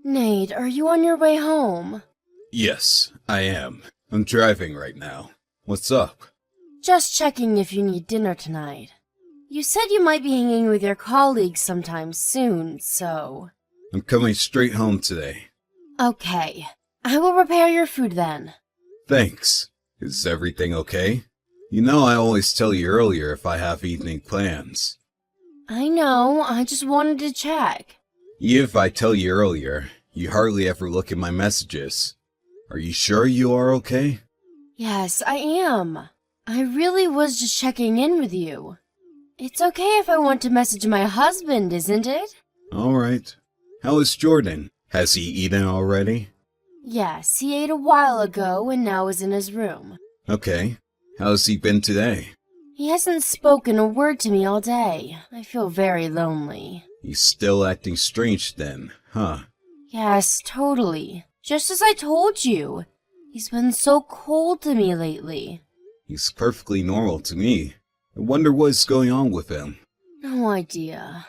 Nate, are you on your way home? Yes, I am. I'm driving right now. What's up? Just checking if you need dinner tonight. You said you might be hanging with your colleagues sometime soon, so... I'm coming straight home today. Okay. I will prepare your food then. Thanks. Is everything okay? You know I always tell you earlier if I have evening plans. I know, I just wanted to check. If I tell you earlier, you hardly ever look at my messages. Are you sure you are okay? Yes, I am. I really was just checking in with you. It's okay if I want to message my husband, isn't it? Alright. How is Jordan? Has he eaten already? Yes, he ate a while ago and now is in his room. Okay. How's he been today? He hasn't spoken a word to me all day. I feel very lonely. He's still acting strange then, huh? Yes, totally. Just as I told you. He's been so cold to me lately. He's perfectly normal to me. I wonder what's going on with him. No idea.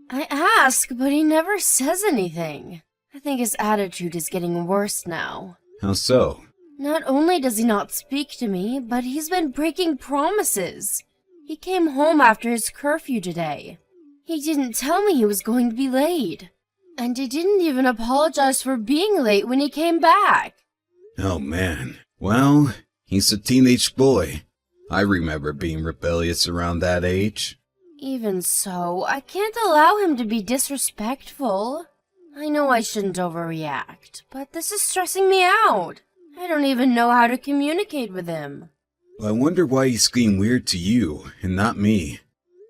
I ask, but he never says anything. I think his attitude is getting worse now. How so? Not only does he not speak to me, but he's been breaking promises. He came home after his curfew today. He didn't tell me he was going to be late. And he didn't even apologize for being late when he came back. Oh man. Well, he's a teenage boy. I remember being rebellious around that age. Even so, I can't allow him to be disrespectful. I know I shouldn't overreact, but this is stressing me out. I don't even know how to communicate with him. I wonder why he's being weird to you, and not me.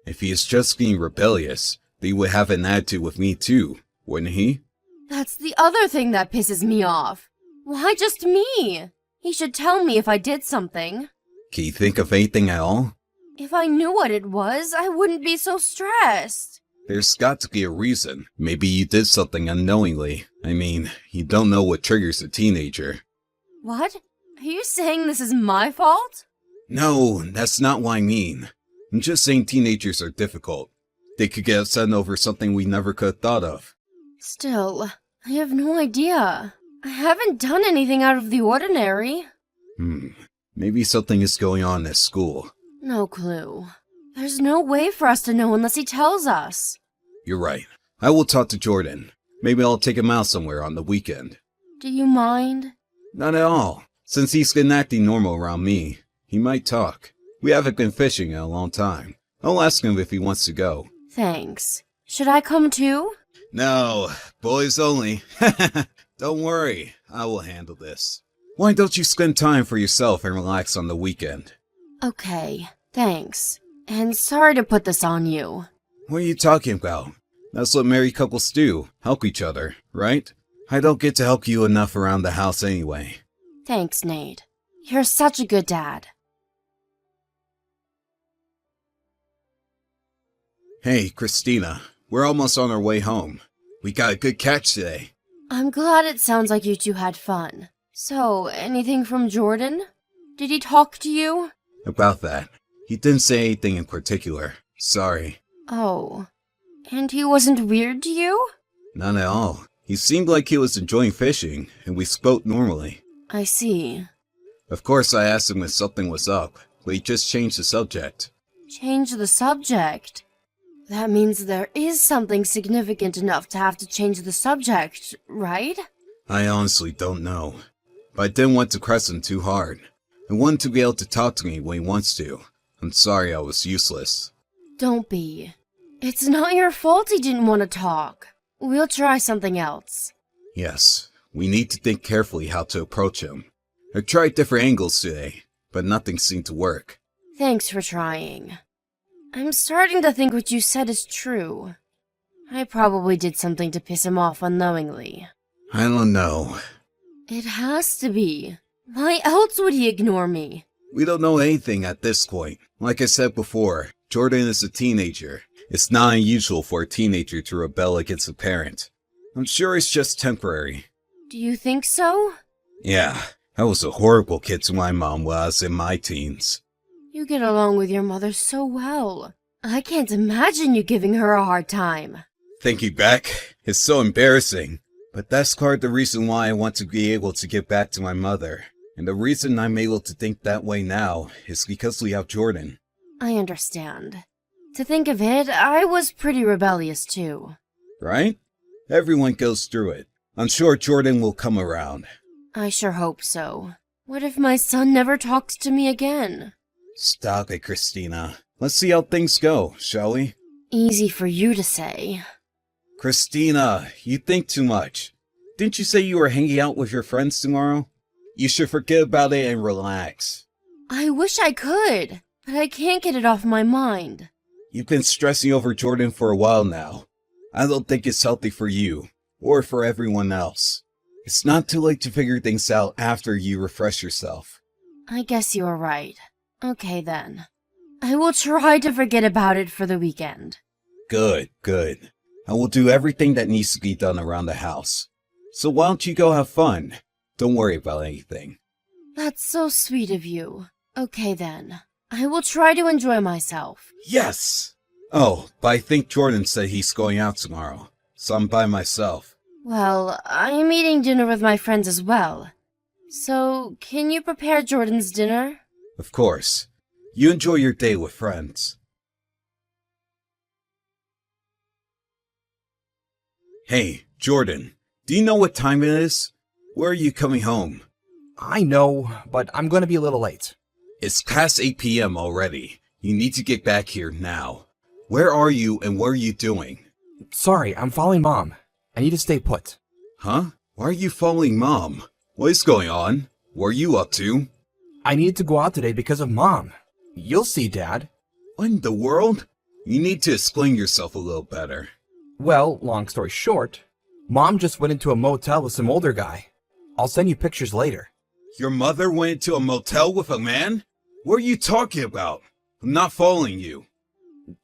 If he is just being rebellious, then he would have an attitude with me too, wouldn't he? That's the other thing that pisses me off. Why just me? He should tell me if I did something. Can you think of anything at all? If I knew what it was, I wouldn't be so stressed. There's got to be a reason. Maybe you did something unknowingly. I mean, you don't know what triggers a teenager. What? Are you saying this is my fault? No, that's not what I mean. I'm just saying teenagers are difficult. They could get upset over something we never could have thought of. Still, I have no idea. I haven't done anything out of the ordinary. Maybe something is going on at school. No clue. There's no way for us to know unless he tells us. You're right. I will talk to Jordan. Maybe I'll take him out somewhere on the weekend. Do you mind? Not at all. Since he's been acting normal around me, he might talk. We haven't been fishing in a long time. I'll ask him if he wants to go. Thanks. Should I come too? No, boys only. Don't worry, I will handle this. Why don't you spend time for yourself and relax on the weekend? Okay, thanks. And sorry to put this on you. What are you talking about? That's what married couples do, help each other, right? I don't get to help you enough around the house anyway. Thanks, Nate. You're such a good dad. Hey, Christina, we're almost on our way home. We got a good catch today. I'm glad it sounds like you two had fun. So, anything from Jordan? Did he talk to you? About that, he didn't say anything in particular. Sorry. Oh. And he wasn't weird to you? Not at all. He seemed like he was enjoying fishing, and we spoke normally. I see. Of course I asked him if something was up, but he just changed the subject. Change the subject? That means there is something significant enough to have to change the subject, right? I honestly don't know. But I didn't want to press him too hard. I wanted to be able to talk to me when he wants to. I'm sorry I was useless. Don't be. It's not your fault he didn't want to talk. We'll try something else. Yes, we need to think carefully how to approach him. I tried different angles today, but nothing seemed to work. Thanks for trying. I'm starting to think what you said is true. I probably did something to piss him off unknowingly. I don't know. It has to be. Why else would he ignore me? We don't know anything at this point. Like I said before, Jordan is a teenager. It's not unusual for a teenager to rebel against a parent. I'm sure it's just temporary. Do you think so? Yeah, I was a horrible kid to my mom when I was in my teens. You get along with your mother so well. I can't imagine you giving her a hard time. Thinking back, it's so embarrassing. But that's part of the reason why I want to be able to get back to my mother. And the reason I'm able to think that way now is because we have Jordan. I understand. To think of it, I was pretty rebellious too. Right? Everyone goes through it. I'm sure Jordan will come around. I sure hope so. What if my son never talks to me again? Stop it, Christina. Let's see how things go, shall we? Easy for you to say. Christina, you think too much. Didn't you say you were hanging out with your friends tomorrow? You should forget about it and relax. I wish I could, but I can't get it off my mind. You've been stressing over Jordan for a while now. I don't think it's healthy for you, or for everyone else. It's not too late to figure things out after you refresh yourself. I guess you are right. Okay then. I will try to forget about it for the weekend. Good, good. I will do everything that needs to be done around the house. So why don't you go have fun? Don't worry about anything. That's so sweet of you. Okay then. I will try to enjoy myself. Yes! Oh, but I think Jordan said he's going out tomorrow, so I'm by myself. Well, I am eating dinner with my friends as well. So, can you prepare Jordan's dinner? Of course. You enjoy your day with friends. Hey, Jordan, do you know what time it is? Where are you coming home? I know, but I'm going to be a little late. It's past 8 p.m. already. You need to get back here now. Where are you and what are you doing? Sorry, I'm following Mom. I need to stay put. Huh? Why are you following Mom? What is going on? What are you up to? I needed to go out today because of Mom. You'll see, Dad. What in the world? You need to explain yourself a little better. Well, long story short, Mom just went into a motel with some older guy. I'll send you pictures later. Your mother went into a motel with a man? What are you talking about? I'm not following you.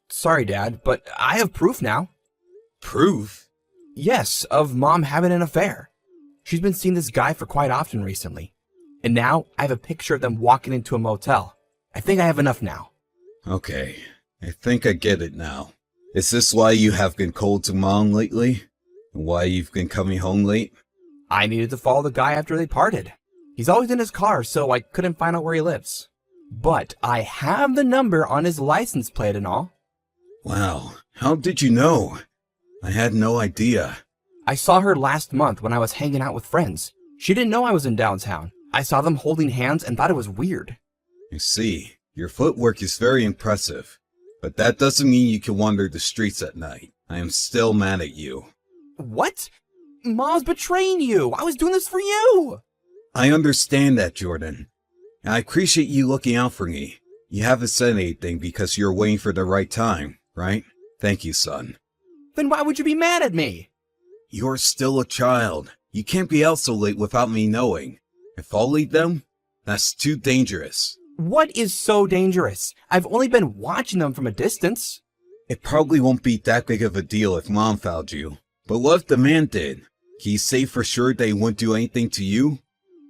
Sorry, Dad, but I have proof now. Proof? Yes, of Mom having an affair. She's been seeing this guy for quite often recently. And now I have a picture of them walking into a motel. I think I have enough now. Okay, I think I get it now. Is this why you have been cold to Mom lately? And why you've been coming home late? I needed to follow the guy after they parted. He's always in his car, so I couldn't find out where he lives. But I have the number on his license plate and all. Wow, how did you know? I had no idea. I saw her last month when I was hanging out with friends. She didn't know I was in downtown. I saw them holding hands and thought it was weird. I see. Your footwork is very impressive. But that doesn't mean you can wander the streets at night. I am still mad at you. What? Mom's betraying you. I was doing this for you. I understand that, Jordan. And I appreciate you looking out for me. You haven't said anything because you're waiting for the right time, right? Thank you, son. Then why would you be mad at me? You're still a child. You can't be out so late without me knowing. If I'll leave them, that's too dangerous. What is so dangerous? I've only been watching them from a distance. It probably won't be that big of a deal if Mom found you. But what if the man did? Can you say for sure they wouldn't do anything to you?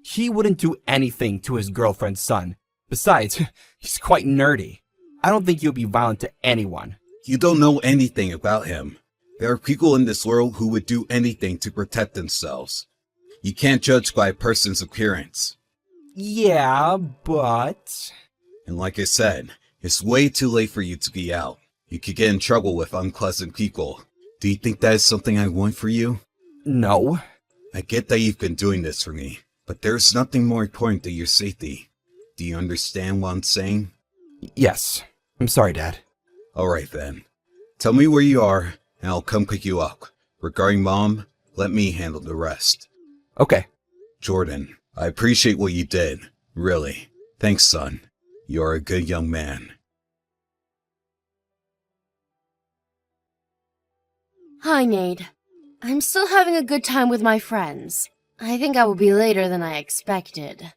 He wouldn't do anything to his girlfriend's son. Besides, he's quite nerdy. I don't think he'll be violent to anyone. You don't know anything about him. There are people in this world who would do anything to protect themselves. You can't judge by a person's appearance. Yeah, but... And like I said, it's way too late for you to be out. You could get in trouble with unpleasant people. Do you think that is something I want for you? No. I get that you've been doing this for me, but there's nothing more important than your safety. Do you understand what I'm saying? Yes. I'm sorry, Dad. Alright then. Tell me where you are, and I'll come pick you up. Regarding Mom, let me handle the rest. Okay. Jordan, I appreciate what you did. Really. Thanks, son. You're a good young man. Hi, Nate. I'm still having a good time with my friends. I think I will be later than I expected.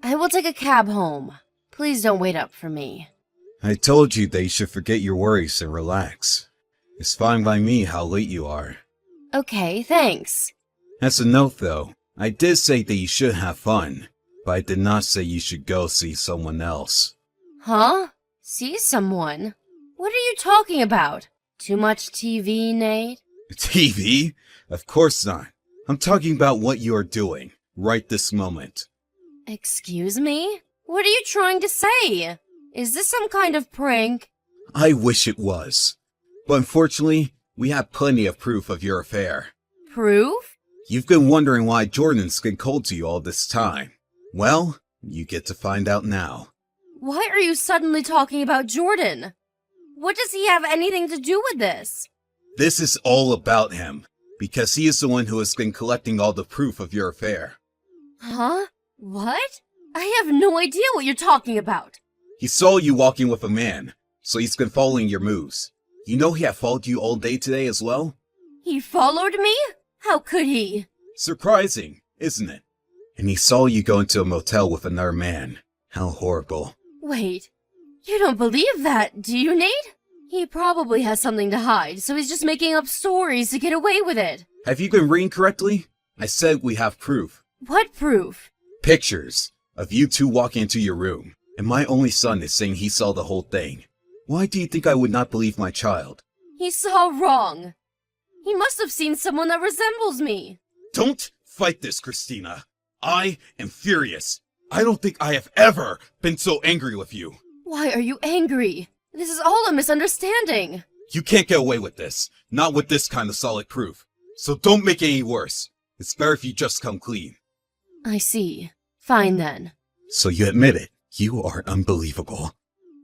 I will take a cab home. Please don't wait up for me. I told you that you should forget your worries and relax. It's fine by me how late you are. Okay, thanks. As a note though, I did say that you should have fun, but I did not say you should go see someone else. Huh? See someone? What are you talking about? Too much TV, Nate? TV? Of course not. I'm talking about what you're doing, right this moment. Excuse me? What are you trying to say? Is this some kind of prank? I wish it was. But unfortunately, we have plenty of proof of your affair. Proof? You've been wondering why Jordan's been cold to you all this time. Well, you get to find out now. Why are you suddenly talking about Jordan? What does he have anything to do with this? This is all about him, because he is the one who has been collecting all the proof of your affair. Huh? What? I have no idea what you're talking about. He saw you walking with a man, so he's been following your moves. You know he had followed you all day today as well? He followed me? How could he? Surprising, isn't it? And he saw you go into a motel with another man. How horrible. Wait, you don't believe that, do you, Nate? He probably has something to hide, so he's just making up stories to get away with it. Have you been reading correctly? I said we have proof. What proof? Pictures of you two walking into your room, and my only son is saying he saw the whole thing. Why do you think I would not believe my child? He saw wrong. He must have seen someone that resembles me. Don't fight this, Christina. I am furious. I don't think I have ever been so angry with you. Why are you angry? This is all a misunderstanding. You can't get away with this. Not with this kind of solid proof. So don't make it any worse. It's better if you just come clean. I see. Fine then. So you admit it. You are unbelievable.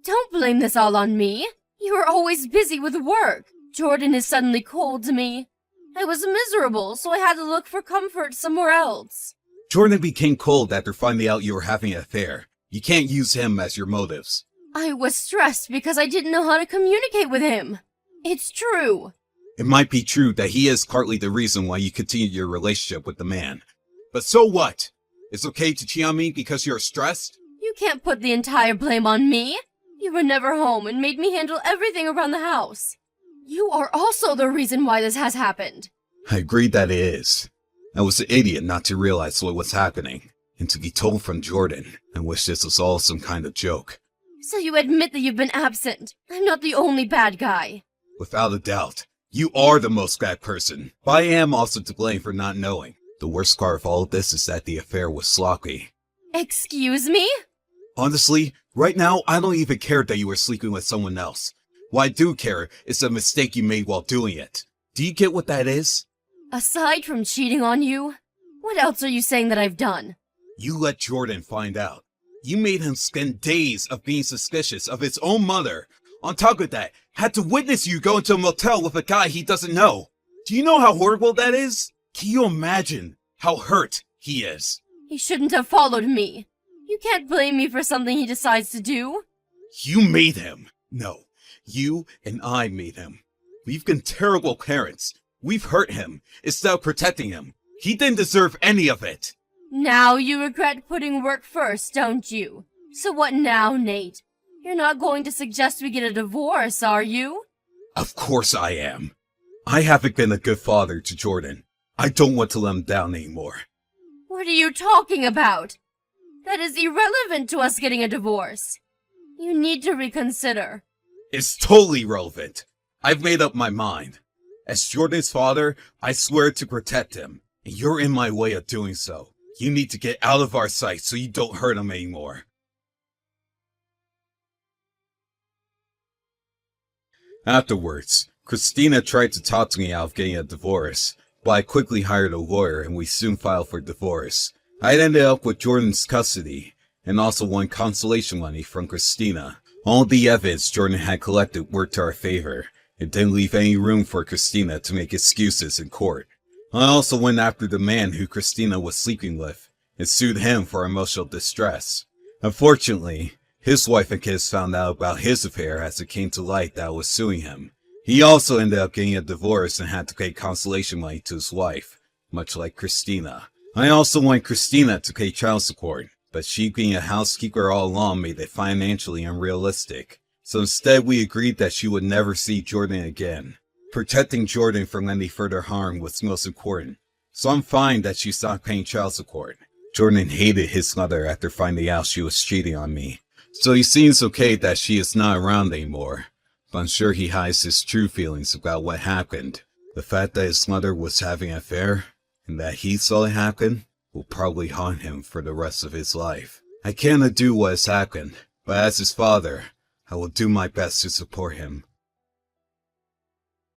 Don't blame this all on me. You were always busy with work. Jordan is suddenly cold to me. I was miserable, so I had to look for comfort somewhere else. Jordan became cold after finding out you were having an affair. You can't use him as your motives. I was stressed because I didn't know how to communicate with him. It's true. It might be true that he is partly the reason why you continued your relationship with the man. But so what? It's okay to cheat on me because you're stressed? You can't put the entire blame on me. You were never home and made me handle everything around the house. You are also the reason why this has happened. I agree that it is. I was an idiot not to realize what was happening, and to be told from Jordan. I wish this was all some kind of joke. So you admit that you've been absent. I'm not the only bad guy. Without a doubt, you are the most bad person. But I am also to blame for not knowing. The worst part of all of this is that the affair was sloppy. Excuse me? Honestly, right now, I don't even care that you were sleeping with someone else. What I do care is the mistake you made while doing it. Do you get what that is? Aside from cheating on you, what else are you saying that I've done? You let Jordan find out. You made him spend days of being suspicious of his own mother. On top of that, had to witness you go into a motel with a guy he doesn't know. Do you know how horrible that is? Can you imagine how hurt he is? He shouldn't have followed me. You can't blame me for something he decides to do. You made him. No, you and I made him. We've been terrible parents. We've hurt him instead of protecting him. He didn't deserve any of it. Now you regret putting work first, don't you? So what now, Nate? You're not going to suggest we get a divorce, are you? Of course I am. I haven't been a good father to Jordan. I don't want to let him down anymore. What are you talking about? That is irrelevant to us getting a divorce. You need to reconsider. It's totally relevant. I've made up my mind. As Jordan's father, I swear to protect him, and you're in my way of doing so. You need to get out of our sight so you don't hurt him anymore. Afterwards, Christina tried to talk to me out of getting a divorce, but I quickly hired a lawyer and we soon filed for divorce. I ended up with Jordan's custody, and also won consolation money from Christina. All the evidence Jordan had collected worked to our favor. It didn't leave any room for Christina to make excuses in court. I also went after the man who Christina was sleeping with, and sued him for emotional distress. Unfortunately, his wife and kids found out about his affair as it came to light that I was suing him. He also ended up getting a divorce and had to pay consolation money to his wife, much like Christina. I also want Christina to pay child support, but she being a housekeeper all along made it financially unrealistic. So instead we agreed that she would never see Jordan again. Protecting Jordan from any further harm was most important, so I'm fine that she stopped paying child support. Jordan hated his mother after finding out she was cheating on me, so he seems okay that she is not around anymore. But I'm sure he hides his true feelings about what happened. The fact that his mother was having an affair, and that he saw it happen will probably haunt him for the rest of his life. I cannot do what has happened, but as his father, I will do my best to support him.